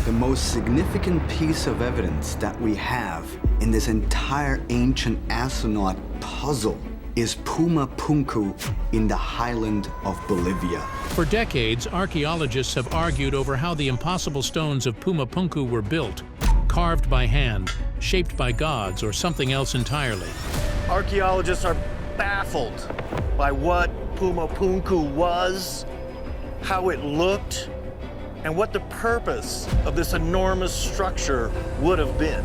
The most significant piece of evidence that we have in this entire ancient astronaut puzzle is Puma Punku in the highland of Bolivia. For decades, archaeologists have argued over how the impossible stones of Puma Punku were built, carved by hand, shaped by gods, or something else entirely. Archaeologists are baffled by what Puma Punku was, how it looked, and what the purpose of this enormous structure would have been.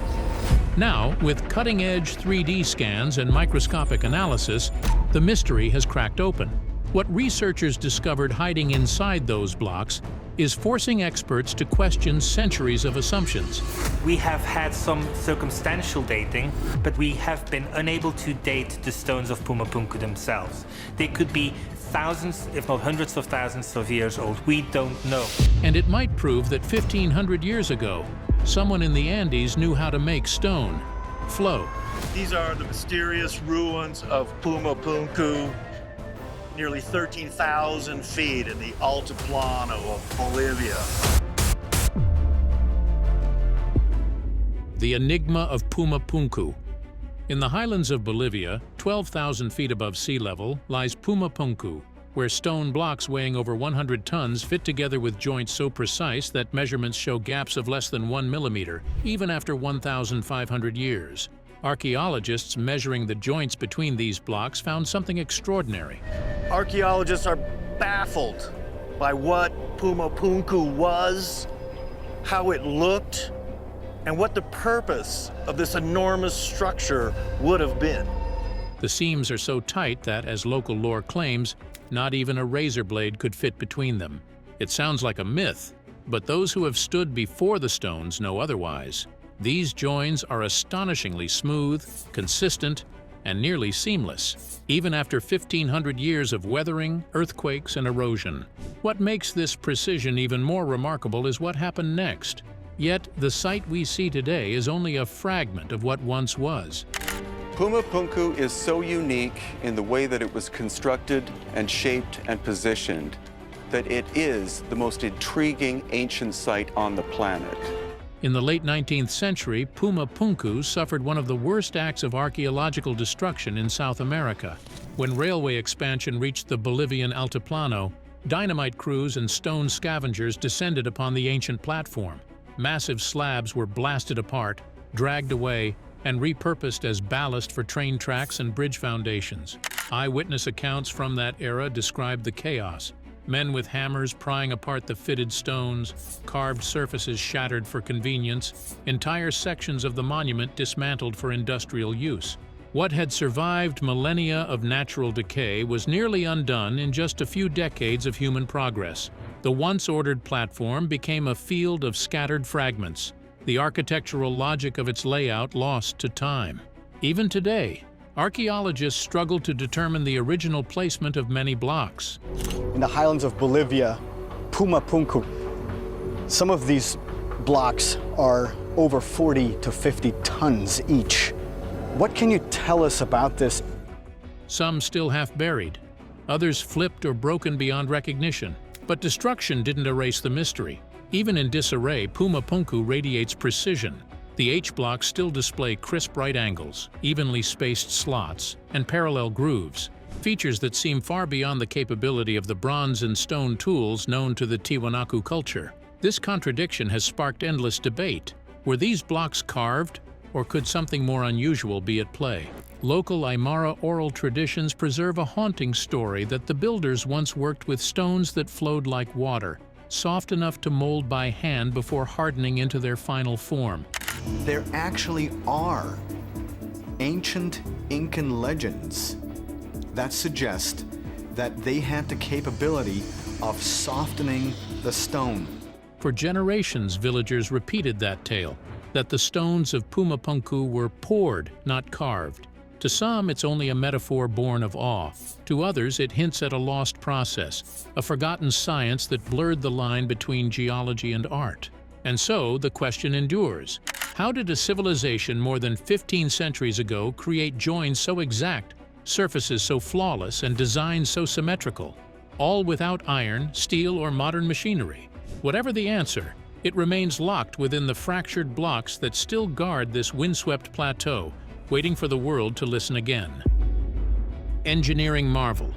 Now, with cutting-edge 3D scans and microscopic analysis, the mystery has cracked open. What researchers discovered hiding inside those blocks is forcing experts to question centuries of assumptions. We have had some circumstantial dating, but we have been unable to date the stones of Puma Punku themselves. They could be thousands, if not hundreds of thousands of years old. We don't know. And it might prove that 1,500 years ago, someone in the Andes knew how to make stone flow. These are the mysterious ruins of Puma Punku, nearly 13,000 feet in the Altiplano of Bolivia. The enigma of Puma Punku. In the highlands of Bolivia, 12,000 feet above sea level, lies Puma Punku, where stone blocks weighing over 100 tons fit together with joints so precise that measurements show gaps of less than 1 millimeter, even after 1,500 years. Archaeologists measuring the joints between these blocks found something extraordinary. Archaeologists are baffled by what Puma Punku was, how it looked, and what the purpose of this enormous structure would have been. The seams are so tight that, as local lore claims, not even a razor blade could fit between them. It sounds like a myth, but those who have stood before the stones know otherwise. These joins are astonishingly smooth, consistent, and nearly seamless, even after 1,500 years of weathering, earthquakes, and erosion. What makes this precision even more remarkable is what happened next. Yet, the site we see today is only a fragment of what once was. Puma Punku is so unique in the way that it was constructed and shaped and positioned that it is the most intriguing ancient site on the planet. In the late 19th century, Puma Punku suffered one of the worst acts of archaeological destruction in South America. When railway expansion reached the Bolivian Altiplano, dynamite crews and stone scavengers descended upon the ancient platform. Massive slabs were blasted apart, dragged away, and repurposed as ballast for train tracks and bridge foundations. Eyewitness accounts from that era describe the chaos. Men with hammers prying apart the fitted stones, carved surfaces shattered for convenience, entire sections of the monument dismantled for industrial use. What had survived millennia of natural decay was nearly undone in just a few decades of human progress. The once ordered platform became a field of scattered fragments, the architectural logic of its layout lost to time. Even today, archaeologists struggle to determine the original placement of many blocks. In the highlands of Bolivia, Puma Punku, some of these blocks are over 40 to 50 tons each. What can you tell us about this? Some still half buried, others flipped or broken beyond recognition. But destruction didn't erase the mystery. Even in disarray, Puma Punku radiates precision. The H-blocks still display crisp right angles, evenly spaced slots, and parallel grooves, features that seem far beyond the capability of the bronze and stone tools known to the Tiwanaku culture. This contradiction has sparked endless debate. Were these blocks carved, or could something more unusual be at play? Local Aymara oral traditions preserve a haunting story that the builders once worked with stones that flowed like water, soft enough to mold by hand before hardening into their final form. There actually are ancient Incan legends that suggest that they had the capability of softening the stone. For generations, villagers repeated that tale, that the stones of Puma Punku were poured, not carved. To some, it's only a metaphor born of awe. To others, it hints at a lost process, a forgotten science that blurred the line between geology and art. And so, the question endures. How did a civilization more than 15 centuries ago create joins so exact, surfaces so flawless, and designs so symmetrical, all without iron, steel, or modern machinery? Whatever the answer, It remains locked within the fractured blocks that still guard this windswept plateau, waiting for the world to listen again. Engineering marvel.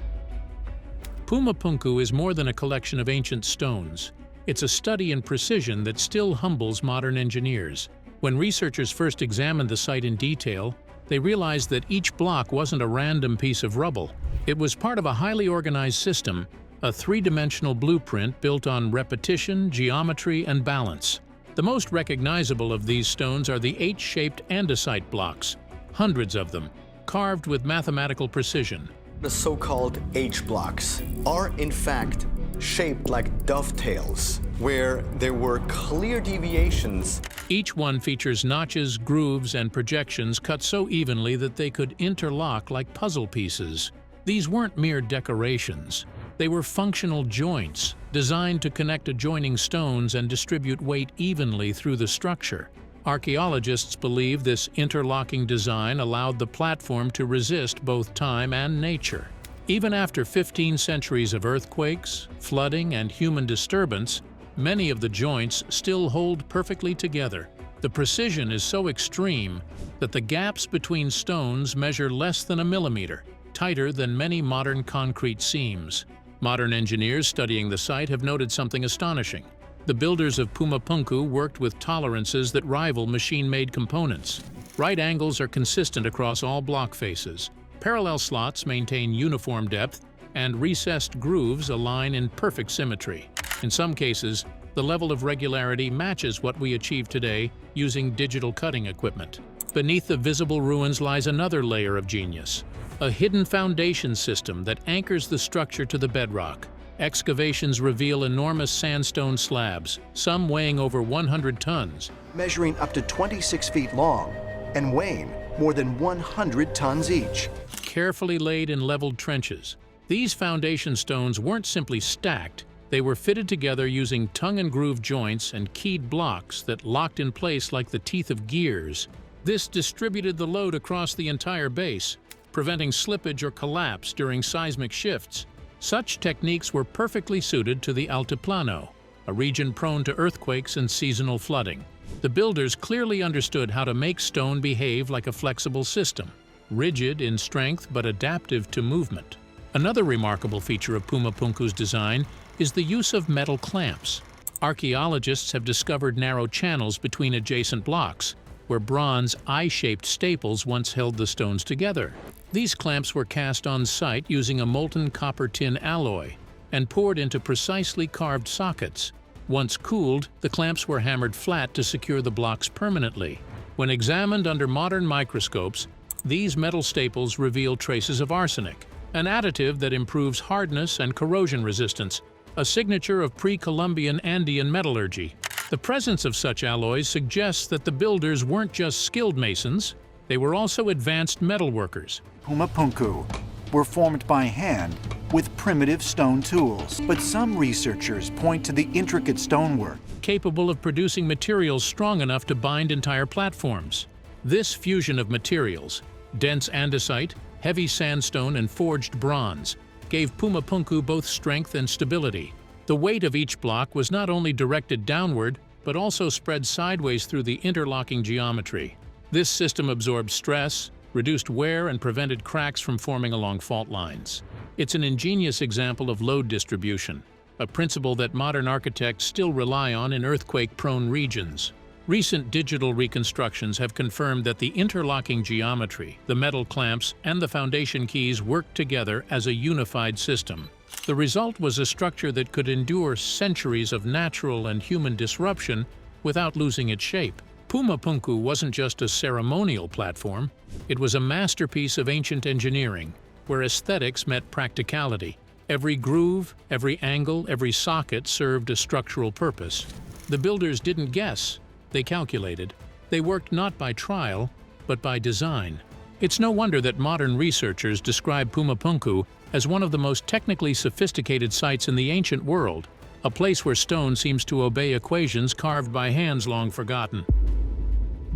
Puma Punku is more than a collection of ancient stones. It's a study in precision that still humbles modern engineers. When researchers first examined the site in detail, they realized that each block wasn't a random piece of rubble. It was part of a highly organized system, a three-dimensional blueprint built on repetition, geometry, and balance. The most recognizable of these stones are the H-shaped andesite blocks, hundreds of them, carved with mathematical precision. The so-called H blocks are in fact shaped like dovetails, where there were clear deviations. Each one features notches, grooves, and projections cut so evenly that they could interlock like puzzle pieces. These weren't mere decorations. They were functional joints, designed to connect adjoining stones and distribute weight evenly through the structure. Archaeologists believe this interlocking design allowed the platform to resist both time and nature. Even after 15 centuries of earthquakes, flooding, and human disturbance, many of the joints still hold perfectly together. The precision is so extreme that the gaps between stones measure less than a millimeter, tighter than many modern concrete seams. Modern engineers studying the site have noted something astonishing. The builders of Puma Punku worked with tolerances that rival machine-made components. Right angles are consistent across all block faces. Parallel slots maintain uniform depth, and recessed grooves align in perfect symmetry. In some cases, the level of regularity matches what we achieve today using digital cutting equipment. Beneath the visible ruins lies another layer of genius, a hidden foundation system that anchors the structure to the bedrock. Excavations reveal enormous sandstone slabs, some weighing over 100 tons. Measuring up to 26 feet long and weighing more than 100 tons each. Carefully laid in leveled trenches. These foundation stones weren't simply stacked, they were fitted together using tongue-and-groove joints and keyed blocks that locked in place like the teeth of gears. This distributed the load across the entire base, preventing slippage or collapse during seismic shifts. Such techniques were perfectly suited to the Altiplano, a region prone to earthquakes and seasonal flooding. The builders clearly understood how to make stone behave like a flexible system, rigid in strength but adaptive to movement. Another remarkable feature of Puma Punku's design is the use of metal clamps. Archaeologists have discovered narrow channels between adjacent blocks, where bronze eye-shaped staples once held the stones together. These clamps were cast on site using a molten copper-tin alloy and poured into precisely carved sockets. Once cooled, the clamps were hammered flat to secure the blocks permanently. When examined under modern microscopes, these metal staples reveal traces of arsenic, an additive that improves hardness and corrosion resistance, a signature of pre-Columbian Andean metallurgy. The presence of such alloys suggests that the builders weren't just skilled masons, they were also advanced metalworkers. Puma Punku were formed by hand with primitive stone tools, but some researchers point to the intricate stonework Capable of producing materials strong enough to bind entire platforms. This fusion of materials, dense andesite, heavy sandstone, and forged bronze, gave Puma Punku both strength and stability. The weight of each block was not only directed downward, but also spread sideways through the interlocking geometry. This system absorbed stress, reduced wear, and prevented cracks from forming along fault lines. It's an ingenious example of load distribution, a principle that modern architects still rely on in earthquake-prone regions. Recent digital reconstructions have confirmed that the interlocking geometry, the metal clamps, and the foundation keys worked together as a unified system. The result was a structure that could endure centuries of natural and human disruption without losing its shape. Puma Punku wasn't just a ceremonial platform, it was a masterpiece of ancient engineering, where aesthetics met practicality. Every groove, every angle, every socket served a structural purpose. The builders didn't guess, they calculated. They worked not by trial, but by design. It's no wonder that modern researchers describe Puma Punku as one of the most technically sophisticated sites in the ancient world, a place where stone seems to obey equations carved by hands long forgotten.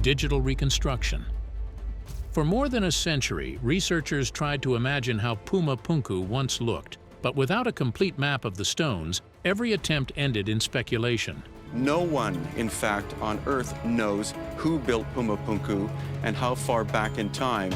Digital reconstruction. For more than a century, researchers tried to imagine how Puma Punku once looked, but without a complete map of the stones, every attempt ended in speculation. No one, in fact, on Earth knows who built Puma Punku and how far back in time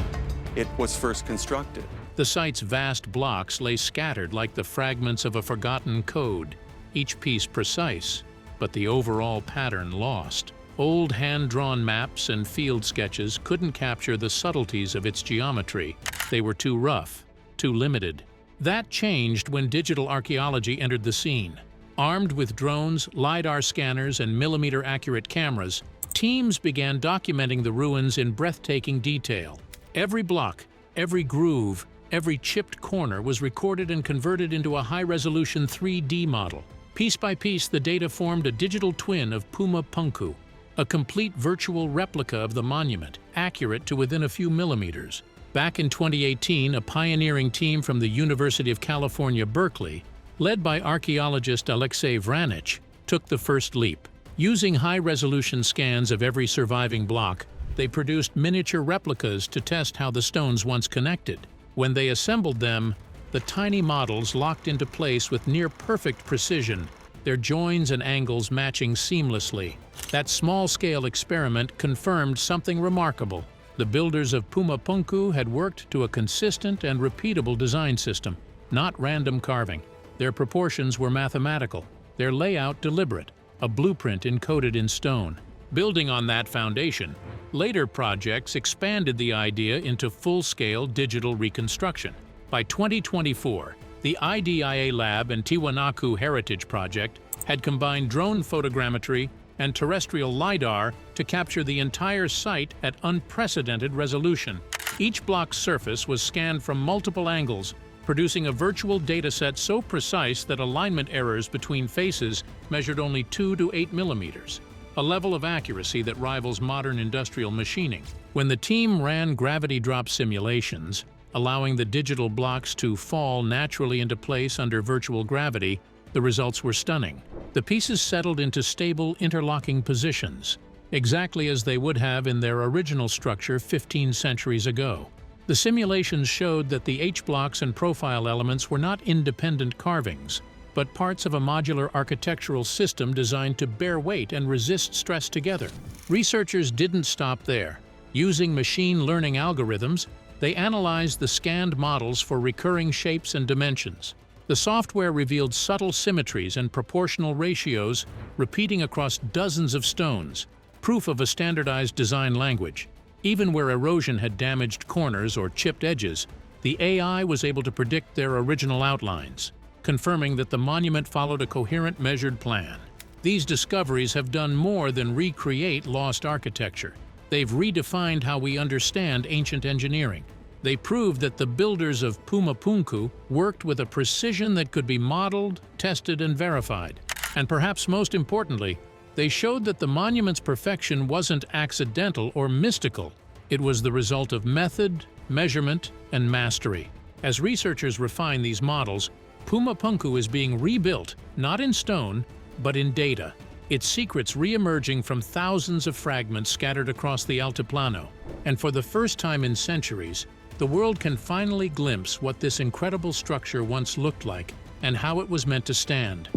it was first constructed. The site's vast blocks lay scattered like the fragments of a forgotten code, each piece precise, but the overall pattern lost. Old hand-drawn maps and field sketches couldn't capture the subtleties of its geometry. They were too rough, too limited. That changed when digital archaeology entered the scene. Armed with drones, LiDAR scanners, and millimeter-accurate cameras, teams began documenting the ruins in breathtaking detail. Every block, every groove, every chipped corner was recorded and converted into a high-resolution 3D model. Piece by piece, the data formed a digital twin of Puma Punku, a complete virtual replica of the monument, accurate to within a few millimeters. Back in 2018, a pioneering team from the University of California, Berkeley, led by archaeologist Alexei Vranich, took the first leap. Using high-resolution scans of every surviving block, they produced miniature replicas to test how the stones once connected. When they assembled them, the tiny models locked into place with near-perfect precision, their joins and angles matching seamlessly. That small-scale experiment confirmed something remarkable. The builders of Puma Punku had worked to a consistent and repeatable design system, not random carving. Their proportions were mathematical, their layout deliberate, a blueprint encoded in stone. Building on that foundation, later projects expanded the idea into full-scale digital reconstruction. By 2024, the IDIA Lab and Tiwanaku Heritage Project had combined drone photogrammetry and terrestrial LiDAR to capture the entire site at unprecedented resolution. Each block's surface was scanned from multiple angles, producing a virtual dataset so precise that alignment errors between faces measured only 2 to 8 millimeters, a level of accuracy that rivals modern industrial machining. When the team ran gravity drop simulations, allowing the digital blocks to fall naturally into place under virtual gravity, the results were stunning. The pieces settled into stable, interlocking positions, exactly as they would have in their original structure 15 centuries ago. The simulations showed that the H-blocks and profile elements were not independent carvings, but parts of a modular architectural system designed to bear weight and resist stress together. Researchers didn't stop there. Using machine learning algorithms, they analyzed the scanned models for recurring shapes and dimensions. The software revealed subtle symmetries and proportional ratios repeating across dozens of stones, proof of a standardized design language. Even where erosion had damaged corners or chipped edges, the AI was able to predict their original outlines, confirming that the monument followed a coherent, measured plan. These discoveries have done more than recreate lost architecture. They've redefined how we understand ancient engineering. They proved that the builders of Puma Punku worked with a precision that could be modeled, tested, and verified. And perhaps most importantly, they showed that the monument's perfection wasn't accidental or mystical. It was the result of method, measurement, and mastery. As researchers refine these models, Puma Punku is being rebuilt, not in stone, but in data, its secrets re-emerging from thousands of fragments scattered across the Altiplano. And for the first time in centuries, the world can finally glimpse what this incredible structure once looked like and how it was meant to stand.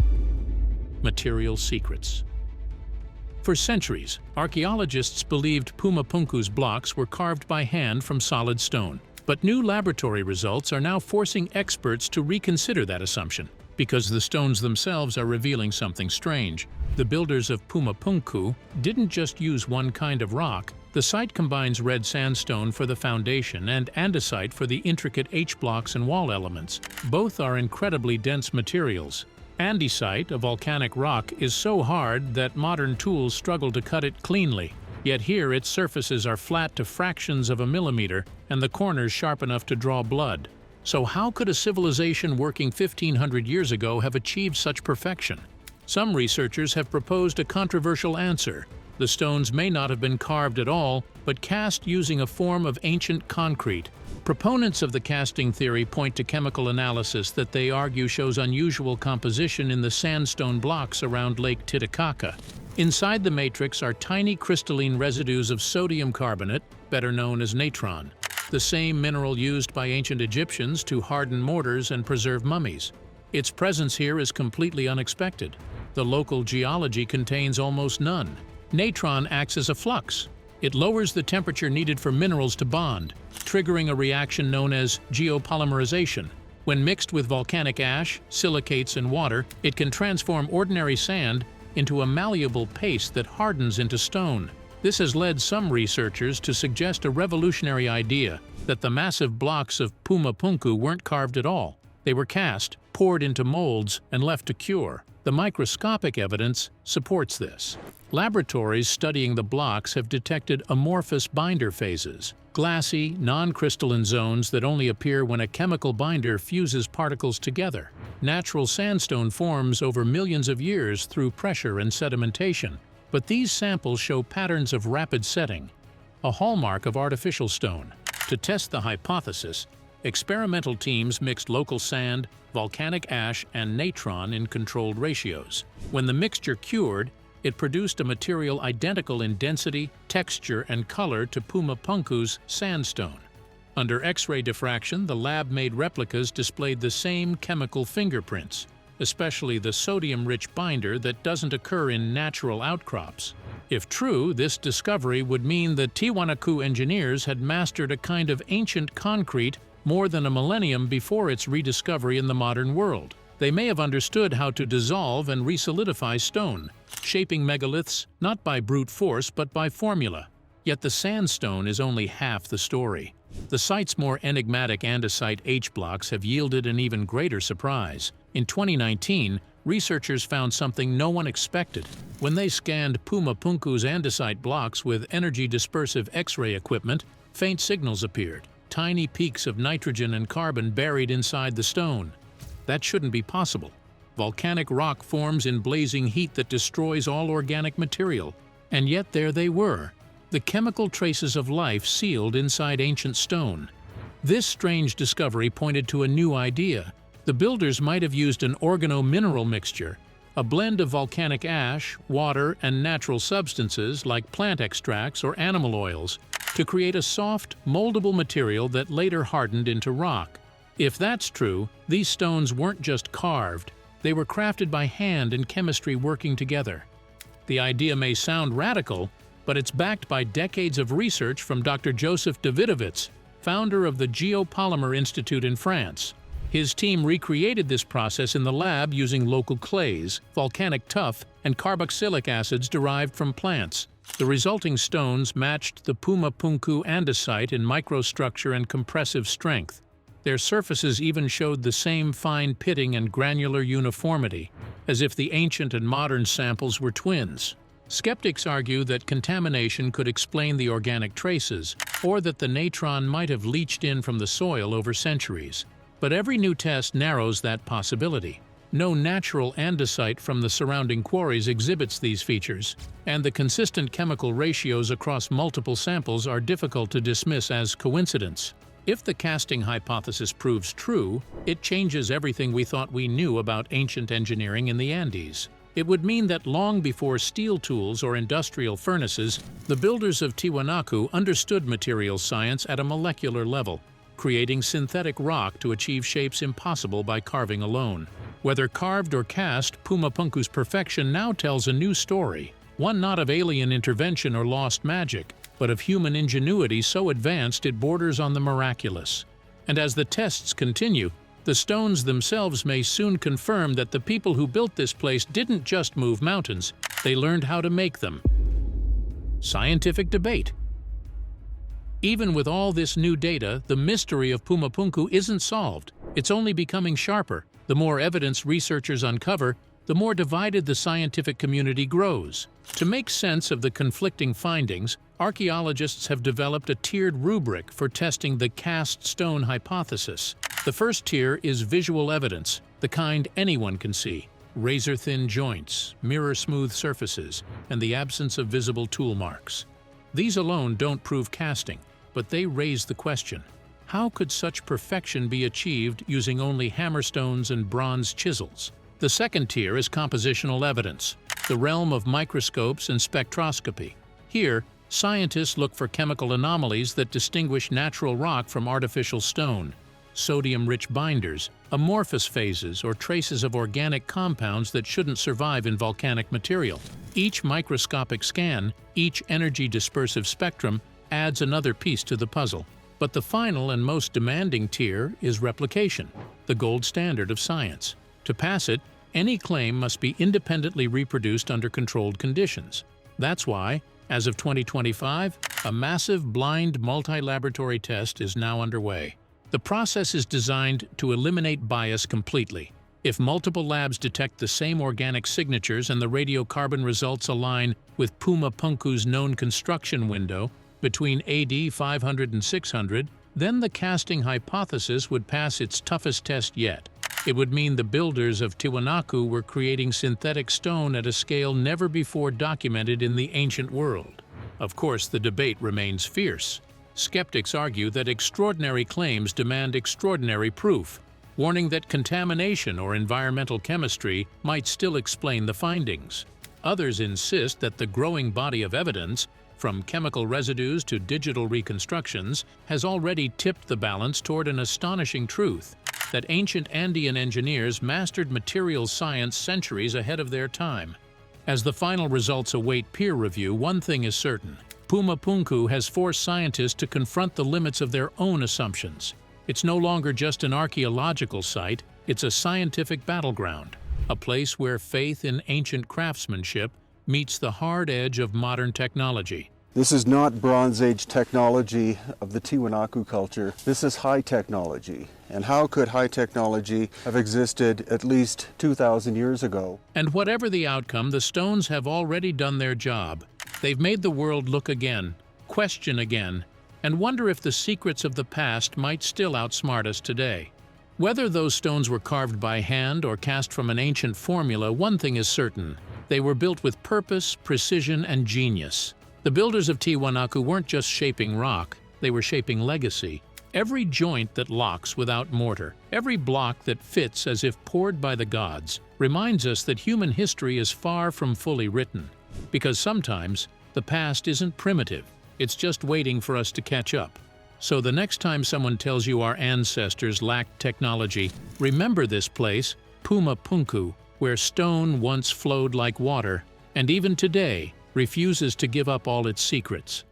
Material secrets. For centuries, archaeologists believed Puma Punku's blocks were carved by hand from solid stone. But new laboratory results are now forcing experts to reconsider that assumption, because the stones themselves are revealing something strange. The builders of Puma Punku didn't just use one kind of rock. The site combines red sandstone for the foundation and andesite for the intricate H-blocks and wall elements. Both are incredibly dense materials. Andesite, a volcanic rock, is so hard that modern tools struggle to cut it cleanly. Yet here its surfaces are flat to fractions of a millimeter and the corners sharp enough to draw blood. So how could a civilization working 1,500 years ago have achieved such perfection? Some researchers have proposed a controversial answer. The stones may not have been carved at all, but cast using a form of ancient concrete. Proponents of the casting theory point to chemical analysis that they argue shows unusual composition in the sandstone blocks around Lake Titicaca. Inside the matrix are tiny crystalline residues of sodium carbonate, better known as natron, the same mineral used by ancient Egyptians to harden mortars and preserve mummies. Its presence here is completely unexpected. The local geology contains almost none. Natron acts as a flux. It lowers the temperature needed for minerals to bond, triggering a reaction known as geopolymerization. When mixed with volcanic ash, silicates, and water, it can transform ordinary sand into a malleable paste that hardens into stone. This has led some researchers to suggest a revolutionary idea that the massive blocks of Puma Punku weren't carved at all. They were cast, poured into molds, and left to cure. The microscopic evidence supports this. Laboratories studying the blocks have detected amorphous binder phases, glassy, non-crystalline zones that only appear when a chemical binder fuses particles together. Natural sandstone forms over millions of years through pressure and sedimentation, but these samples show patterns of rapid setting, a hallmark of artificial stone. To test the hypothesis, experimental teams mixed local sand, volcanic ash, and natron in controlled ratios. When the mixture cured, it produced a material identical in density, texture, and color to Puma Punku's sandstone. Under X-ray diffraction, the lab-made replicas displayed the same chemical fingerprints, especially the sodium-rich binder that doesn't occur in natural outcrops. If true, this discovery would mean the Tiwanaku engineers had mastered a kind of ancient concrete more than a millennium before its rediscovery in the modern world. They may have understood how to dissolve and resolidify stone, shaping megaliths not by brute force but by formula. Yet the sandstone is only half the story. The site's more enigmatic andesite H-blocks have yielded an even greater surprise. In 2019, researchers found something no one expected. When they scanned Puma Punku's andesite blocks with energy-dispersive X-ray equipment, faint signals appeared. Tiny peaks of nitrogen and carbon buried inside the stone. That shouldn't be possible. Volcanic rock forms in blazing heat that destroys all organic material. And yet there they were, the chemical traces of life sealed inside ancient stone. This strange discovery pointed to a new idea. The builders might have used an organo-mineral mixture, a blend of volcanic ash, water, and natural substances like plant extracts or animal oils, to create a soft, moldable material that later hardened into rock. If that's true, these stones weren't just carved, they were crafted by hand and chemistry working together. The idea may sound radical, but it's backed by decades of research from Dr. Joseph Davidovits, founder of the Geopolymer Institute in France. His team recreated this process in the lab using local clays, volcanic tuff, and carboxylic acids derived from plants. The resulting stones matched the Puma Punku andesite in microstructure and compressive strength. Their surfaces even showed the same fine pitting and granular uniformity, as if the ancient and modern samples were twins. Skeptics argue that contamination could explain the organic traces, or that the natron might have leached in from the soil over centuries. But every new test narrows that possibility. No natural andesite from the surrounding quarries exhibits these features, and the consistent chemical ratios across multiple samples are difficult to dismiss as coincidence. If the casting hypothesis proves true, it changes everything we thought we knew about ancient engineering in the Andes. It would mean that long before steel tools or industrial furnaces, the builders of Tiwanaku understood materials science at a molecular level, creating synthetic rock to achieve shapes impossible by carving alone. Whether carved or cast, Puma Punku's perfection now tells a new story, one not of alien intervention or lost magic, but of human ingenuity so advanced it borders on the miraculous. And as the tests continue, the stones themselves may soon confirm that the people who built this place didn't just move mountains, they learned how to make them. Scientific debate. Even with all this new data, the mystery of Puma Punku isn't solved. It's only becoming sharper. The more evidence researchers uncover, the more divided the scientific community grows. To make sense of the conflicting findings, archaeologists have developed a tiered rubric for testing the cast stone hypothesis. The first tier is visual evidence, the kind anyone can see. Razor-thin joints, mirror-smooth surfaces, and the absence of visible tool marks. These alone don't prove casting, but they raise the question: how could such perfection be achieved using only hammerstones and bronze chisels? The second tier is compositional evidence, the realm of microscopes and spectroscopy. Here, scientists look for chemical anomalies that distinguish natural rock from artificial stone. sodium-rich binders, amorphous phases, or traces of organic compounds that shouldn't survive in volcanic material. Each microscopic scan, each energy dispersive spectrum, adds another piece to the puzzle. But the final and most demanding tier is replication, the gold standard of science. To pass it, any claim must be independently reproduced under controlled conditions. That's why, as of 2025, a massive blind multi-laboratory test is now underway. The process is designed to eliminate bias completely. If multiple labs detect the same organic signatures and the radiocarbon results align with Puma Punku's known construction window between AD 500 and 600, then the casting hypothesis would pass its toughest test yet. It would mean the builders of Tiwanaku were creating synthetic stone at a scale never before documented in the ancient world. Of course, the debate remains fierce. Skeptics argue that extraordinary claims demand extraordinary proof, warning that contamination or environmental chemistry might still explain the findings. Others insist that the growing body of evidence, from chemical residues to digital reconstructions, has already tipped the balance toward an astonishing truth: that ancient Andean engineers mastered materials science centuries ahead of their time. As the final results await peer review, one thing is certain: Puma Punku has forced scientists to confront the limits of their own assumptions. It's no longer just an archaeological site, it's a scientific battleground, a place where faith in ancient craftsmanship meets the hard edge of modern technology. This is not Bronze Age technology of the Tiwanaku culture. This is high technology. And how could high technology have existed at least 2,000 years ago? And whatever the outcome, the stones have already done their job. They've made the world look again, question again, and wonder if the secrets of the past might still outsmart us today. Whether those stones were carved by hand or cast from an ancient formula, one thing is certain: they were built with purpose, precision, and genius. The builders of Tiwanaku weren't just shaping rock, they were shaping legacy. Every joint that locks without mortar, every block that fits as if poured by the gods, reminds us that human history is far from fully written. Because sometimes, the past isn't primitive, it's just waiting for us to catch up. So the next time someone tells you our ancestors lacked technology, remember this place, Puma Punku, where stone once flowed like water, and even today refuses to give up all its secrets.